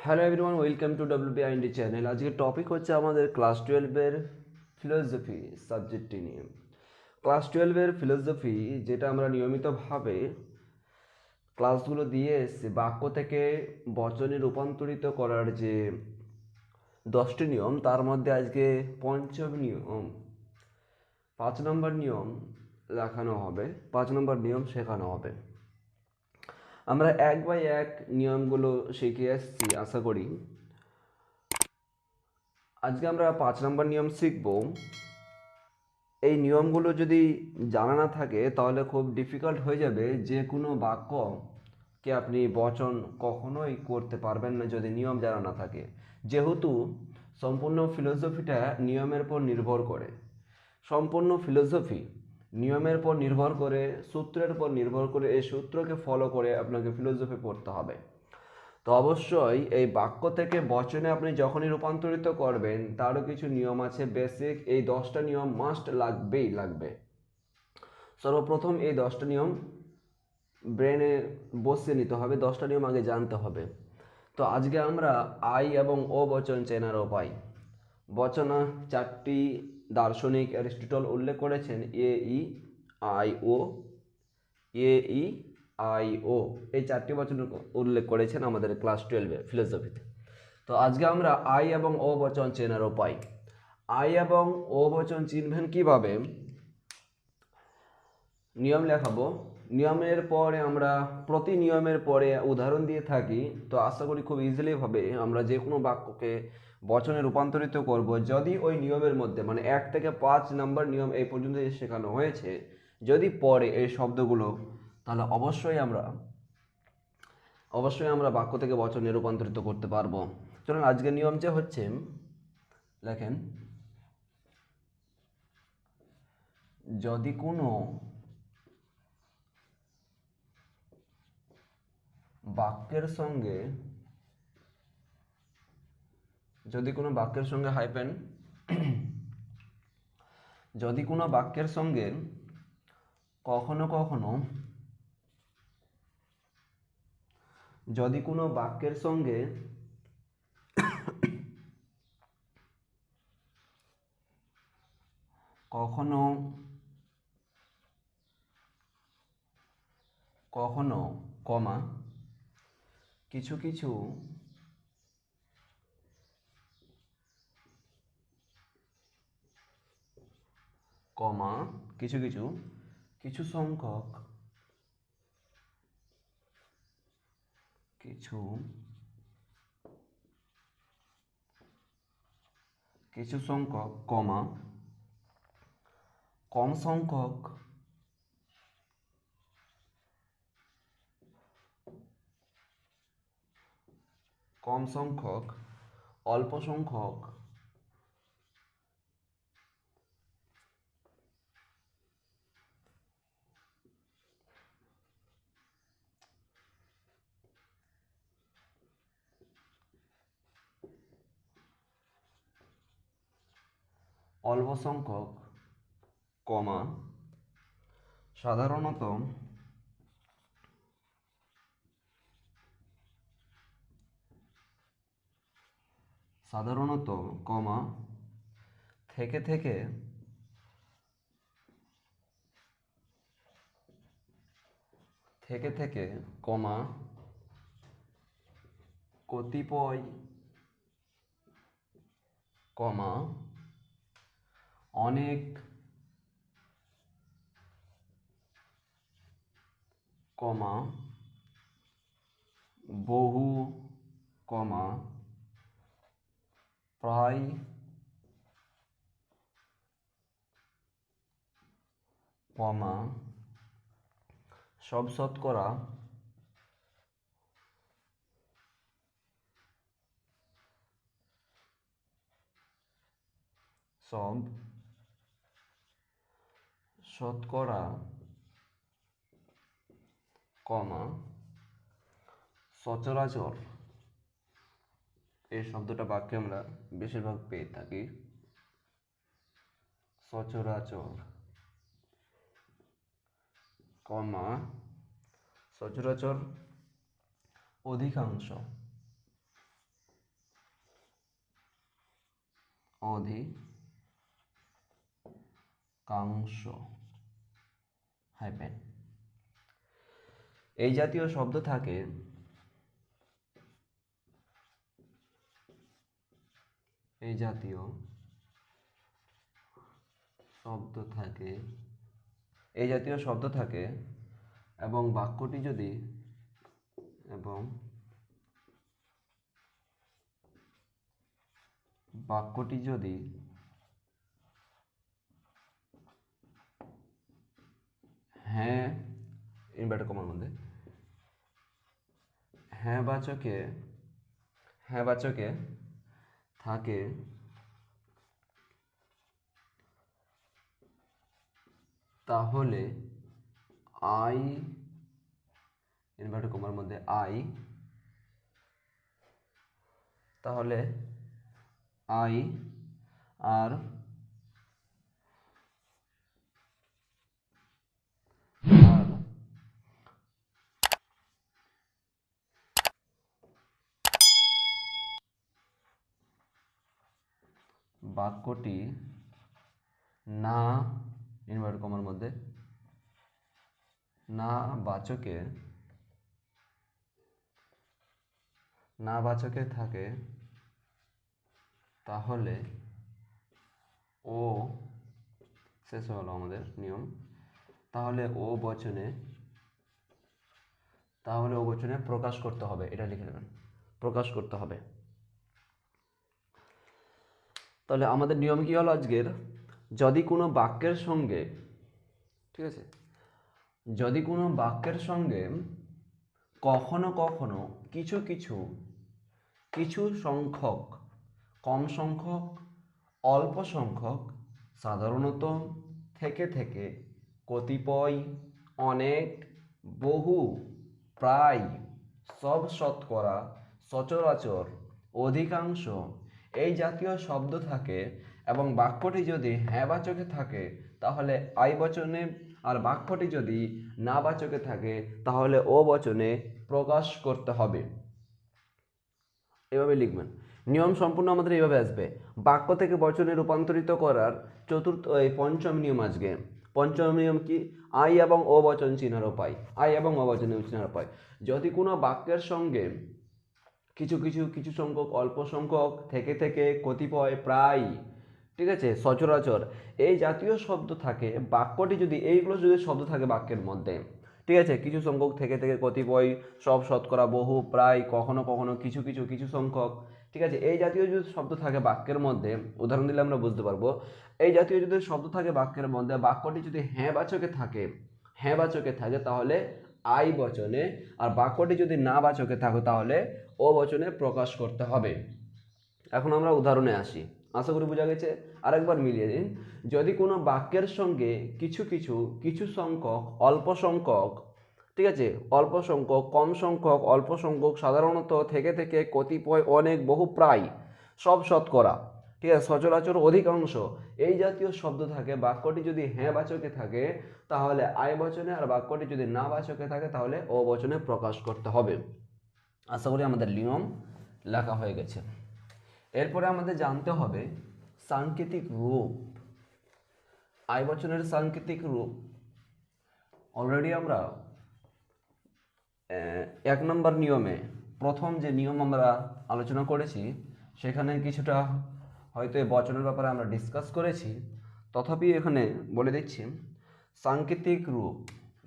Hello everyone, welcome to WBIND channel. আজকে topic হচ্ছে আমাদের ক্লাস 12-এর ফিলোসফি সাবজেক্টটি নিয়ে। ক্লাস 12-এর ফিলোসফি যেটা আমরা নিয়মিতভাবে ক্লাসগুলো দিয়ে এসেছি, বাক্য থেকে বচনে রূপান্তরিত করার যে 10টি নিয়ম, তার মধ্যে আজকে পঞ্চম নিয়ম 5 নম্বর নিয়ম দেখানো হবে, 5 নম্বর নিয়ম শেখানো হবে। আমরা 1 বাই 1 নিয়মগুলো শিখে আসছি। আশা করি আজকে আমরা 5 নম্বর নিয়ম শিখব। এই নিয়মগুলো যদি জানা না থাকে তাহলে খুব ডিফিকাল্ট হয়ে যাবে। যে কোনো বাক্যকে আপনি বচন কখনোই করতে পারবেন না যদি নিয়ম জানা না থাকে। যেহেতু সম্পূর্ণ ফিলোসফিটা নিয়মের উপর নির্ভর করে, সম্পূর্ণ ফিলোসফি নিয়মের উপর নির্ভর করে, সূত্রের উপর নির্ভর করে, এই সূত্রকে ফলো করে আপনাকে ফিলোসফি পড়তে হবে। তো অবশ্যই এই বাক্য থেকে বচনে আপনি যখনই রূপান্তরিত করবেন তারও কিছু নিয়ম আছে বেসিক। এই 10টা নিয়ম মাস্ট লাগবে। সর্বপ্রথম এই 10টা নিয়ম ব্রেনে বসিয়ে নিতে হবে, 10টা নিয়ম আগে জানতে হবে। তো আজকে আমরা আই এবং ও বচন চেনার উপায়। বচন 4টি দার্শনিক অ্যারিস্টটল উল্লেখ করেছেন, এ E I O, A E I O, এই 4টি বচন উল্লেখ করেছেন আমাদের ক্লাস 12-এ ফিলোসফিতে। তো আজকে আমরা আই এবং ও বচন চেনার উপায়। আই এবং ও বচন চিনবেন কিভাবে? নিয়ম লেখাবো, নিয়মের পরে আমরা প্রতি নিয়মের পরে উদাহরণ দিয়ে থাকি। তো আশা করি খুব ইজিলি ভাবে আমরা যে কোনো বাক্যকে বচনে রূপান্তরিত করব যদি ওই নিয়মের মধ্যে, মানে 1 থেকে 5 নম্বর নিয়ম এই পর্যন্ত যে শেখানো হয়েছে, যদি পড়ে এই শব্দগুলো, তাহলে অবশ্যই আমরা বাক্য থেকে বচনে রূপান্তরিত করতে পারবো। চলুন আজকের নিয়ম যে হচ্ছে, লেখেন, যদি কোনো বাক্যের সঙ্গে হাইফেন, যদি কোনো বাক্যের সঙ্গে কখনো কখনো, যদি কোনো বাক্যের সঙ্গে কখনো কখনো কমা কিছু কিছু কিছু সংখ্যক কমা কম সংখ্যক অল্প সংখ্যক কমা সাধারণত কমা থেকে কমা কতিপয় কমা অনেক কমা বহু কমা প্রায় কমা সব শতকরা কমা সচরাচর, এই শব্দটা বাক্যে আমরা বেশিরভাগ পেয়ে থাকি। সচরাচর কমা সচরাচর অধিকাংশ অধিকাংশ হাইপেন এই জাতীয় শব্দ থাকে এবং বাক্যটি যদি হ্যাঁ ইনভার্টেড কমার মধ্যে হ্যাঁ বাচকে থাকে তাহলে আই ইনভার্টেড কমার মধ্যে আই আর বাক্যটি না ইনভার্টেড কমার মধ্যে না বাচকে থাকে তাহলে ও শেষ হলো আমাদের নিয়ম তাহলে ও বচনে প্রকাশ করতে হবে এটা লিখে নেবেন প্রকাশ করতে হবে তাহলে আমাদের নিয়ম কি হলো আজকের যদি কোনো বাক্যের সঙ্গে ঠিক আছে যদি কোনো বাক্যের সঙ্গে কখনো কখনো কিছু সংখ্যক কম সংখ্যক অল্প সংখ্যক সাধারণত থেকে কতিপয় অনেক বহু প্রায় সব শতকরা সচরাচর অধিকাংশ এই জাতীয় শব্দ থাকে এবং বাক্যটি যদি হ্যাঁ বাচকে থাকে তাহলে আই বচনে আর বাক্যটি যদি না বাচকে থাকে তাহলে ও বচনে প্রকাশ করতে হবে এভাবে লিখবেন নিয়ম সম্পূর্ণ আমাদের এইভাবে আসবে বাক্য থেকে বচনে রূপান্তরিত করার পঞ্চম নিয়ম আজকে পঞ্চম নিয়ম কি আই এবং ও বচন চিনার উপায় যদি কোনো বাক্যের সঙ্গে কিছু সংখ্যক অল্প সংখ্যক থেকে কতিপয় প্রায় ঠিক আছে সচরাচর এই জাতীয় শব্দ থাকে বাক্যটি যদি এইগুলো যদি শব্দ থাকে বাক্যের মধ্যে ঠিক আছে কিছু সংখ্যক থেকে কতিপয় সব শতকরা বহু প্রায় কখনো কখনো কিছু সংখ্যক ঠিক আছে এই জাতীয় যদি শব্দ থাকে বাক্যের মধ্যে উদাহরণ দিলে আমরা বুঝতে পারবো এই জাতীয় যদি শব্দ থাকে বাক্যের মধ্যে বাক্যটি যদি হ্যাঁ বাচকে থাকে তাহলে আই বচনে আর বাক্যটি যদি না বাচকে থাকে তাহলে ও বচনে প্রকাশ করতে হবে এখন আমরা উদাহরণে আসি আশা করি বোঝা গেছে আরেকবার মিলিয়ে দিন যদি কোনো বাক্যের সঙ্গে কিছু সংখ্যক অল্প সংখ্যক ঠিক আছে অল্প সংখ্যক কম সংখ্যক অল্প সংখ্যক সাধারণত থেকে কতিপয় অনেক বহু প্রায় সব শতকরা ঠিক আছে সচরাচর অধিকাংশ এই জাতীয় শব্দ থাকে বাক্যটি যদি হ্যাঁ বাচকে থাকে তাহলে আই বচনে আর বাক্যটি যদি না বাচকে থাকে তাহলে ও বচনে প্রকাশ করতে হবে আশা করি আমাদের নিয়ম লেখা হয়ে গেছে এরপরে আমাদের জানতে হবে সাংকেতিক রূপ আই বচনের সাংকেতিক রূপ অলরেডি আমরা 1 নম্বর নিয়মে প্রথম যে নিয়ম আমরা আলোচনা করেছি সেখানে কিছুটা হয়তো এই বচনের ব্যাপারে আমরা ডিসকাস করেছি তথাপি এখানে বলে দিচ্ছি সাংকেতিক রূপ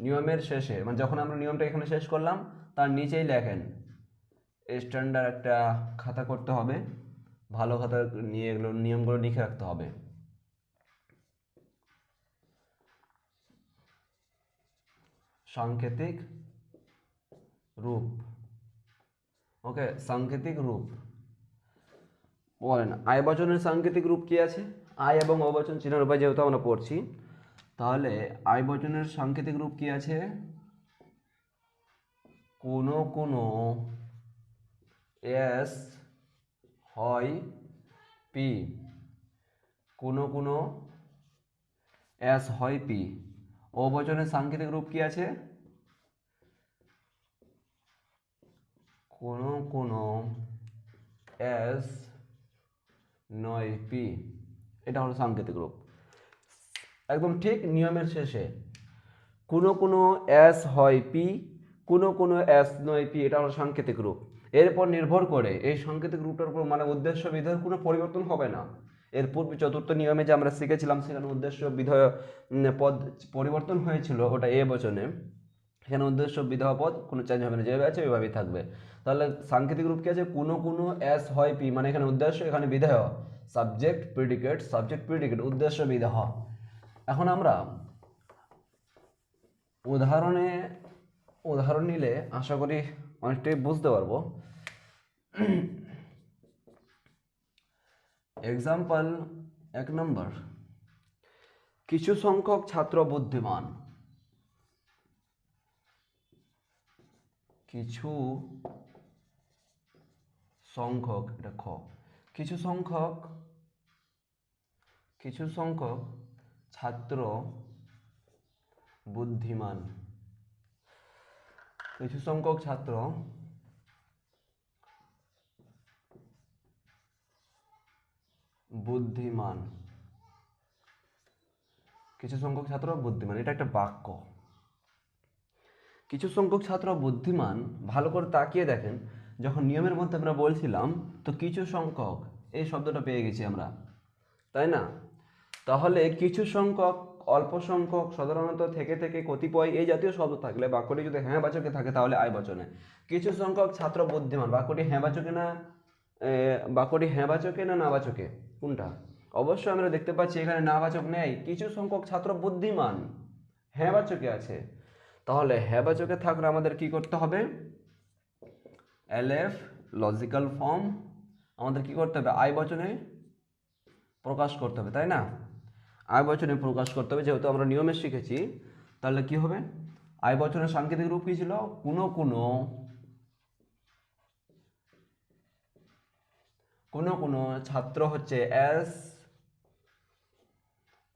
নিয়মের শেষে মানে যখন আমরা নিয়মটা এখানে শেষ করলাম তার নিচেই লেখেন স্ট্যান্ডার্ড একটা খাতা করতে হবে ভালো খাতা নিয়ে এগুলো নিয়মগুলো লিখে রাখতে হবে সাংকেতিক রূপ ওকে সাংকেতিক রূপ বলেন আই বচনের সাংকেতিক রূপ কি আছে আই এবং ও বচন চিনার উপায় যেহেতু আমরা পড়ছি তাহলে আই বচনের সাংকেতিক রূপ কি আছে কোনো এস হয় পি কোনো এস হয় পি ও বচনের সাংকেতিক রূপ কি আছে কোনো এস নয় পি এটা হলো সাংকেতিক রূপ। একদম ঠিক নিয়মের শেষে কোনো কোনো এস হয় পি, কোনো কোনো এস নয় পি, এটা হলো সাংকেতিক রূপ। এরপর নির্ভর করে এই সাংকেতিক রূপটার উপর মানে উদ্দেশ্য বিধেয়ের কোনো পরিবর্তন হবে না। এর পূর্বে চতুর্থ নিয়মে যে আমরা শিখেছিলাম সেখানে উদ্দেশ্য বিধেয় পদ পরিবর্তন হয়েছিল, ওটা এ বচনে। এখানে উদ্দেশ্য বিধেয় পদ কোনো চেঞ্জ হবে না, যেভাবে আছে ওইভাবেই থাকবে। তাহলে সাংকেতিক রূপ কি আছে, কোনো কোনো এস হয় পি, মানে এখানে উদ্দেশ্য এখানে বিধেয়, সাবজেক্ট প্রিডিকেট উদ্দেশ্য বিধেয়। এখন আমরা উদাহরণ নিলে আশা করি অনেকটাই বুঝতে পারবো। এক্সাম্পল 1 নম্বর, কিছু সংখ্যক ছাত্র বুদ্ধিমান। কিছু সংখ্যক, এটা খ, কিছু সংখ্যক ছাত্র বুদ্ধিমান। কিছু সংখ্যক ছাত্র বুদ্ধিমান, কিছু সংখ্যক ছাত্র বুদ্ধিমান, এটা একটা বাক্য। কিছু সংখ্যক ছাত্র বুদ্ধিমান, ভালো করে তাকিয়ে দেখেন, যখন নিয়মের মধ্যে আমরা বলছিলাম তো কিছু সংখ্যক এই শব্দটা পেয়ে গেছি আমরা, তাই না? তাহলে কিছু সংখ্যক, অল্প সংখ্যক, সাধারণত থেকে থেকে, কতিপয় এই জাতীয় শব্দ থাকলে বাক্যটি যদি হ্যাঁ বাচকে থাকে তাহলে আই বচনে। কিছু সংখ্যক ছাত্র বুদ্ধিমান, বাক্যটি হ্যাঁ বাচকে না না বাচকে, কোনটা? অবশ্যই আমরা দেখতে পাচ্ছি এখানে না বাচক নেই, কিছু সংখ্যক ছাত্র বুদ্ধিমান হ্যাঁ বাচকে আছে। তাহলে হ্যাঁ বাচকে থাকলে আমাদের কি করতে হবে, এলএফ লজিক্যাল ফর্ম আমাদের কি করতে হবে, আই বচনে প্রকাশ করতে হবে, তাই না? আই বচনে প্রকাশ করতে হবে, যেহেতু আমরা নিয়মে শিখেছি। তাহলে কি হবে, আই বচনের সাংকেতিক রূপ কি ছিল, কোনো কোনো ছাত্র হচ্ছে এস,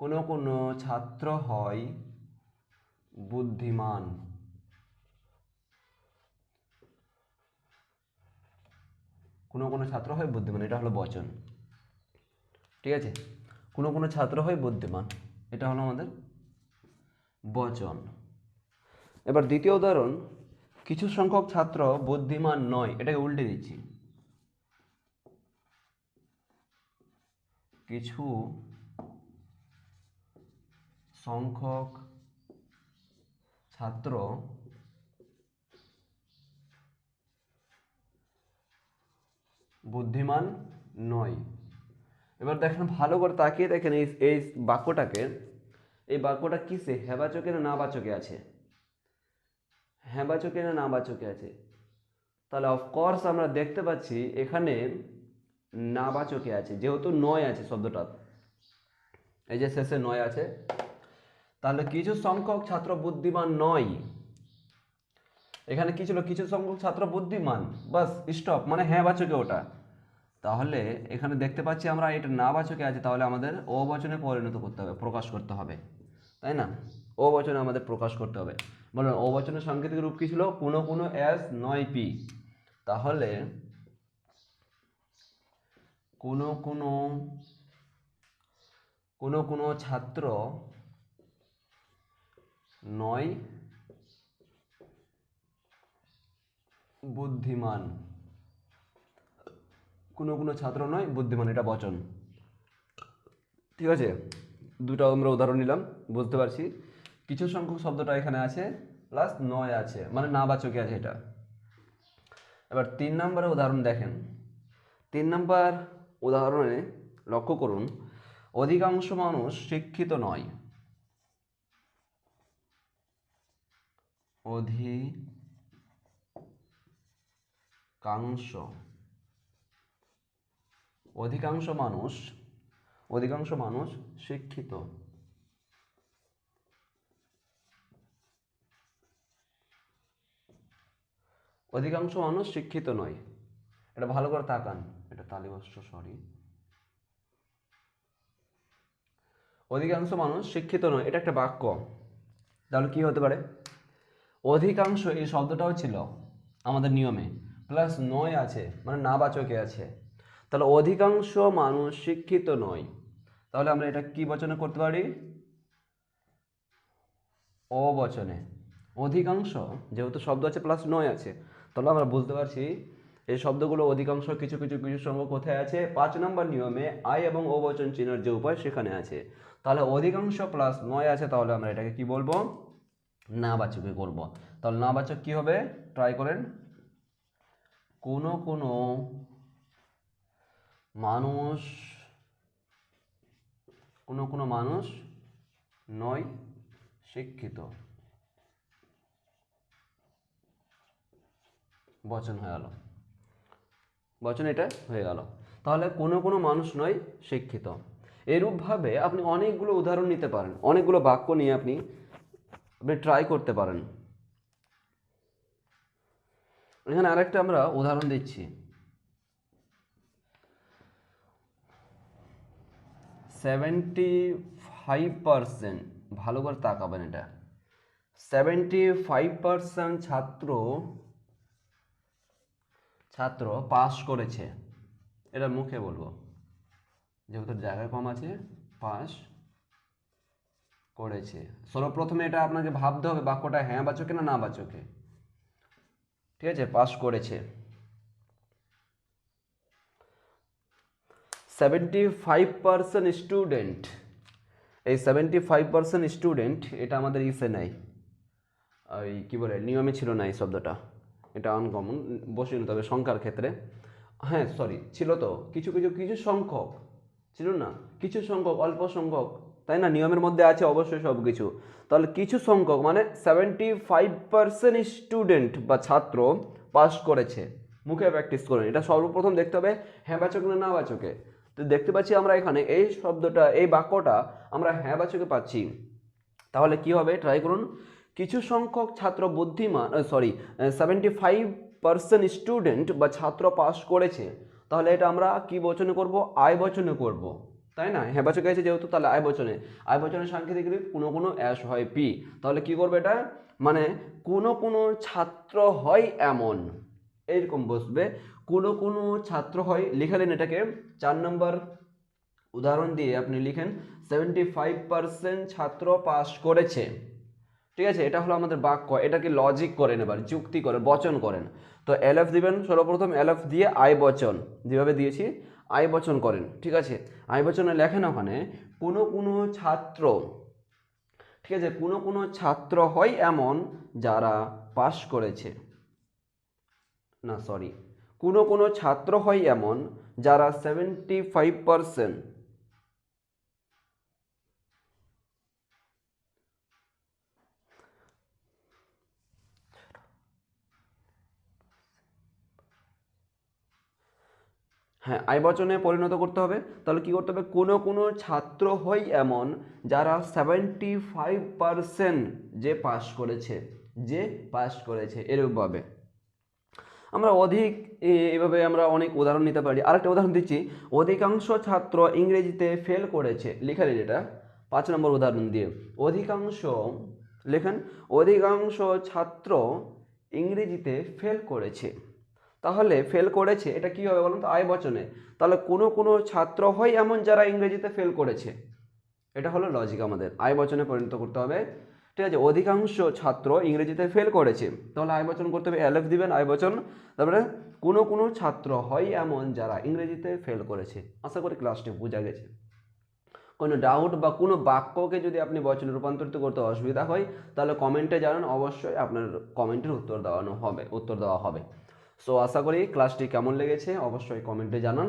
কোনো ছাত্র হয় বুদ্ধিমান। কোনো ছাত্র হয় বুদ্ধিমান, এটা হলো বচন, ঠিক আছে? কোনো ছাত্র হয় বুদ্ধিমান, এটা হলো আমাদের বচন। এবার দ্বিতীয় উদাহরণ, কিছু সংখ্যক ছাত্র বুদ্ধিমান নয়, এটাকে উল্টে দিচ্ছি, কিছু সংখ্যক ছাত্র বুদ্ধিমান নয়। এবার দেখেন, ভালো করে তাকিয়ে দেখেন এই বাক্যটা কিসে, হ্যাঁ বাচকে না না বাচকে আছে? হ্যাঁ বাচকে না না বাচকে আছে? তাহলে অফকোর্স আমরা দেখতে পাচ্ছি এখানে না বাচকে আছে, যেহেতু নয় আছে শব্দটা, এই যে শেষে নয় আছে। তাহলে কিছু সংখ্যক ছাত্র বুদ্ধিমান নয়, এখানে কি ছিল, কিছু সংখ্যক ছাত্র বুদ্ধিমান, বাস স্টপ, মানে হ্যাঁ বাচকে ওটা। তাহলে এখানে দেখতে পাচ্ছি আমরা এটা না বাচকে আছে, তাহলে আমাদের ও বচনে পরিণত করতে হবে, প্রকাশ করতে হবে, তাই না? ও বচনে আমাদের প্রকাশ করতে হবে। বলুন ও বচনের সাংকেতিক রূপ কি ছিল, কোনো এস নয় পি। তাহলে কোনো ছাত্র নয় বুদ্ধিমান, কোনো ছাত্র নয় বুদ্ধিমান, এটা বচন, ঠিক আছে? দুটো আমরা উদাহরণ নিলাম, বুঝতে পারছি কিছু সংখ্যক শব্দটা এখানে আছে প্লাস নয় আছে, মানে না বাচকে আছে এটা। এবার 3 নম্বরের উদাহরণ দেখেন, 3 নম্বর উদাহরণে লক্ষ্য করুন, অধিকাংশ মানুষ শিক্ষিত নয়। অধিকাংশ মানুষ শিক্ষিত। অধিকাংশ মানুষ শিক্ষিত নয়, এটা ভালো করে তাকান, এটা তালিবস্য, সরি। অধিকাংশ মানুষ শিক্ষিত নয়, এটা একটা বাক্য। তাহলে কি হতে পারে, অধিকাংশ এই শব্দটাও ছিল আমাদের নিয়মে, প্লাস নয় আছে, মানে না বাচকে আছে। তাহলে অধিকাংশ মানুষ শিক্ষিত নয়, তাহলে আমরা এটা কি বচনে করতে পারি? অবচনে। অধিকাংশ, যেহেতু শব্দ আছে প্লাস নয় আছে, তাহলে আমরা বুঝতে পারছি এই শব্দগুলো অধিকাংশ কিছু কিছু কিছু সংখ্যক কোথায় আছে? 5 নম্বর নিয়মে আই এবং ও বচন চিহ্নের যে উপায় সেখানে আছে। তাহলে অধিকাংশ প্লাস নয় আছে, তাহলে আমরা এটাকে কি বলবো? নাবাচকে করব। তাহলে নাবাচক কি হবে? ট্রাই করেন। কোনো কোনো মানুষ, কোনো কোনো মানুষ নয় শিক্ষিত, বচন হয়ে গেল। বচন এটা হয়ে গেল। তাহলে কোনো কোনো মানুষ নয় শিক্ষিত। এরূপভাবে আপনি অনেকগুলো উদাহরণ নিতে পারেন, অনেকগুলো বাক্য নিয়ে আপনি ট্রাই করতে পারেন। এখানে আরেকটা আমরা উদাহরণ দিচ্ছি। 75%, ভালো করে তাকাবেন, এটা 75% ছাত্র পাস করেছে। এটা মুখে বলবো, যেহেতু জায়গায় কম আছে। পাস করেছে। সর্বপ্রথমে এটা আপনাকে ভাবতে হবে বাক্যটা হ্যাঁ বাচকে না না বাচকে। ঠিক আছে, পাস করেছে। 75% স্টুডেন্ট, এই 75% স্টুডেন্ট এটা আমাদের ইসে নাই, ওই কী বলে নিয়মে ছিল না এই শব্দটা, এটা আনকমন বসেনি, তবে সংখ্যার ক্ষেত্রে হ্যাঁ সরি ছিল তো, কিছু কিছু কিছু সংখ্যক ছিল না, কিছু সংখ্যক, অল্প সংখ্যক, তাই না? নিয়মের মধ্যে আছে অবশ্যই সব কিছু। তাহলে কিছু সংখ্যক মানে 75% স্টুডেন্ট বা ছাত্র পাস করেছে। মুখে প্র্যাকটিস করেন। এটা সর্বপ্রথম দেখতে হবে হ্যাঁ বাচক না না বাচকে। তো দেখতে পাচ্ছি আমরা এখানে এই শব্দটা, এই বাক্যটা আমরা হ্যাঁ বাচকে পাচ্ছি। তাহলে কি হবে? ট্রাই করুন। কিছু সংখ্যক ছাত্র বুদ্ধিমান, 75% স্টুডেন্ট বা ছাত্র পাস করেছে। তাহলে এটা আমরা কি বচনে করব? আই বচনে করব, তাই না? হ্যাঁ বাচকে আছে যেহেতু, তাহলে আই বচনে। আই বচনের সাংকেতিক রূপ কোনো কোনো অ্যাশ হয় পি। তাহলে কি করবে এটা? মানে কোনো কোনো ছাত্র হয় এমন, এইরকম বসবে। কোনো কোনো ছাত্র হয়, লিখালেন এটাকে 4 নম্বর উদাহরণ দিয়ে আপনি লিখেন 75% ছাত্র পাস করেছে। ঠিক আছে, এটা হলো আমাদের বাক্য। এটাকে লজিক করেন, এবার যুক্তি করেন, বচন করেন। তো এলএফ দিবেন সর্বপ্রথম, এলএফ দিয়ে আই বচন যেভাবে দিয়েছি আই বচন করেন। ঠিক আছে, আই বচনে লেখেন ওখানে কোনো কোনো ছাত্র, ঠিক আছে, কোনো কোনো ছাত্র হয় এমন যারা পাস করেছে, না সরি, কোনো কোনো ছাত্র হয় এমন যারা 75%, হ্যাঁ আই বচনে পরিণত করতে হবে। তাহলে কি করতে হবে? কোনো কোনো ছাত্র হয় এমন যারা 75% যে পাস করেছে, যে পাস করেছে, এরূপভাবে আমরা অধিক এভাবে আমরা অনেক উদাহরণ নিতে পারি। আরেকটা উদাহরণ দিচ্ছি, অধিকাংশ ছাত্র ইংরেজিতে ফেল করেছে। লিখেন এটা 5 নম্বর উদাহরণ দিয়ে। অধিকাংশ লেখেন, অধিকাংশ ছাত্র ইংরেজিতে ফেল করেছে। তাহলে ফেল করেছে এটা কি হবে বলুন তো? আই বচনে। তাহলে কোনো কোনো ছাত্র হয় এমন যারা ইংরেজিতে ফেল করেছে, এটা হলো লজিক আমাদের। আই বচনে পরিণত করতে হবে। ঠিক আছে, অধিকাংশ ছাত্র ইংরেজিতে ফেল করেছে, তাহলে আই বচন করতে হবে, এলএফ দিবেন আই বচন, তারপরে কোনো কোনো ছাত্র হয় এমন যারা ইংরেজিতে ফেল করেছে। আশা করি ক্লাসটি বোঝা গেছে। কোনো ডাউট বা কোনো বাক্যকে যদি আপনি বচনে রূপান্তরিত করতে অসুবিধা হয়, তাহলে কমেন্টে জানান, অবশ্যই আপনার কমেন্টের উত্তর দেওয়া হবে। সো আশা করি ক্লাসটি কেমন লেগেছে অবশ্যই কমেন্টে জানান।